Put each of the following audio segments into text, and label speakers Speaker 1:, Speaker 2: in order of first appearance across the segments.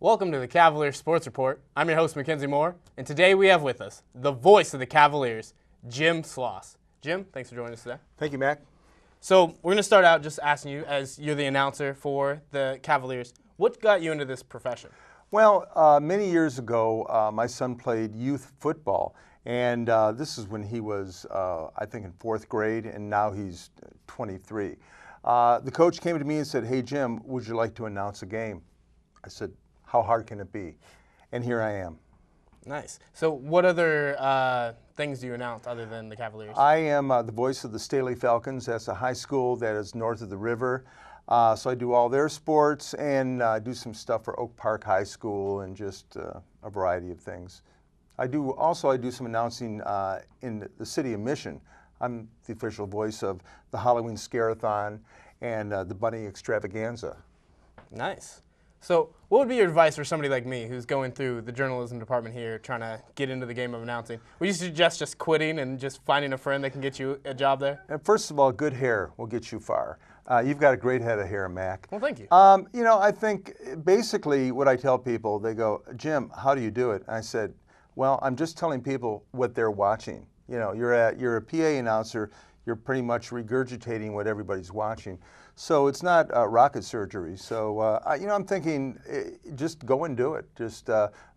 Speaker 1: Welcome to the Cavaliers Sports Report. I'm your host, Mackenzie Moore, and today we have with us the voice of the Cavaliers, Jim Sloss. Jim, thanks for joining us today.
Speaker 2: Thank you, Mac.
Speaker 1: So we're going to start out just asking you, as you're the announcer for the Cavaliers, what got you into this profession?
Speaker 2: Well, many years ago, my son played youth football, and this is when he was, I think, in fourth grade, and now he's 23. The coach came to me and said, "Hey, Jim, would you like to announce a game?" I said, "How hard can it be?" And here I am.
Speaker 1: Nice. So what other things do you announce other than the Cavaliers?
Speaker 2: I am the voice of the Staley Falcons. That's a high school that is north of the river. So I do all their sports and do some stuff for Oak Park High School and just a variety of things. I do some announcing in the city of Mission. I'm the official voice of the Halloween Scare-a-thon and the Bunny Extravaganza.
Speaker 1: Nice. So what would be your advice for somebody like me who's going through the journalism department here trying to get into the game of announcing? Would you suggest just quitting and just finding a friend that can get you a job there?
Speaker 2: And first of all, good hair will get you far. You've got a great head of hair, Mac.
Speaker 1: Well, thank you.
Speaker 2: You know, I think basically what I tell people, they go, "Jim, how do you do it?" And I said, "Well, I'm just telling people what they're watching. You know, you're a PA announcer. You're pretty much regurgitating what everybody's watching. So it's not rocket surgery. So, you know, I'm thinking just go and do it. Just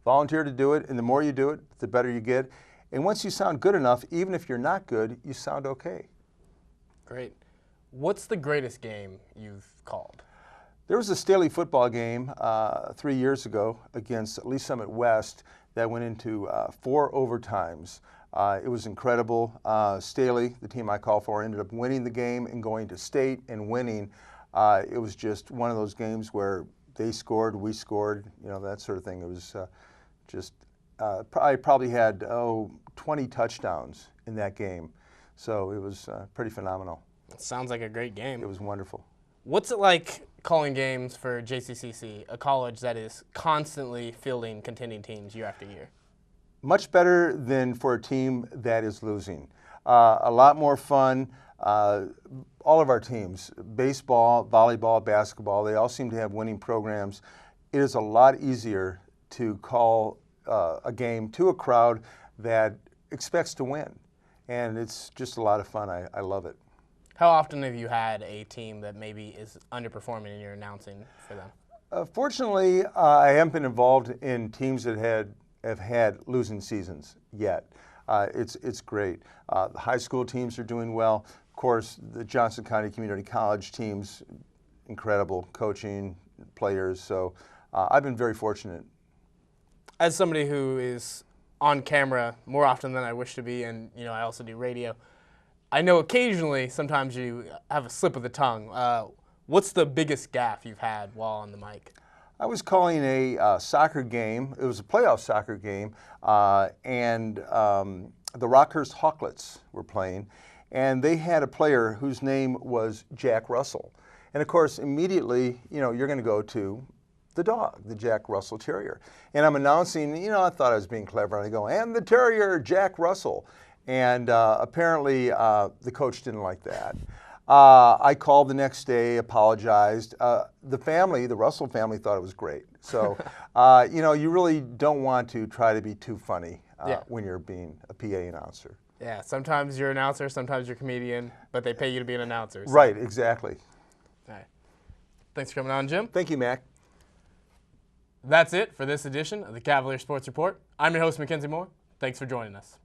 Speaker 2: volunteer to do it. And the more you do it, the better you get. And once you sound good enough, even if you're not good, you sound okay."
Speaker 1: Great. What's the greatest game you've called?
Speaker 2: There was a Staley football game 3 years ago against Lee Summit West that went into 4 overtimes. It was incredible. Staley, the team I call for, ended up winning the game and going to state and winning. It was just one of those games where they scored, we scored, you know, that sort of thing. It was I probably had 20 touchdowns in that game. So it was pretty phenomenal.
Speaker 1: It sounds like a great game.
Speaker 2: It was wonderful.
Speaker 1: What's it like calling games for JCCC, a college that is constantly fielding contending teams year after year?
Speaker 2: Much better than for a team that is losing. A lot more fun. All of our teams, baseball, volleyball, basketball, they all seem to have winning programs. It is a lot easier to call a game to a crowd that expects to win. And it's just a lot of fun. I love it.
Speaker 1: How often have you had a team that maybe is underperforming and you're announcing for them?
Speaker 2: Fortunately, I haven't been involved in teams that have had losing seasons yet. It's great. The high school teams are doing well. Of course, the Johnson County Community College teams, incredible coaching, players. So I've been very fortunate.
Speaker 1: As somebody who is on camera more often than I wish to be, and you know, I also do radio, I know occasionally sometimes you have a slip of the tongue. What's the biggest gaffe you've had while on the mic?
Speaker 2: I was calling a soccer game. It was a playoff soccer game, and the Rockhurst Hawklets were playing, and they had a player whose name was Jack Russell. And of course, immediately, you know, you're going to go to the dog, the Jack Russell Terrier. And I'm announcing, you know, I thought I was being clever, and I go, "And the Terrier, Jack Russell." And apparently, the coach didn't like that. I called the next day, apologized. The Russell family thought it was great. So, you know, you really don't want to try to be too funny when you're being a PA announcer.
Speaker 1: Yeah, sometimes you're an announcer, sometimes you're a comedian, but they pay you to be an announcer. So.
Speaker 2: Right, exactly.
Speaker 1: All right. Thanks for coming on, Jim.
Speaker 2: Thank you, Mac.
Speaker 1: That's it for this edition of the Cavalier Sports Report. I'm your host, Mackenzie Moore. Thanks for joining us.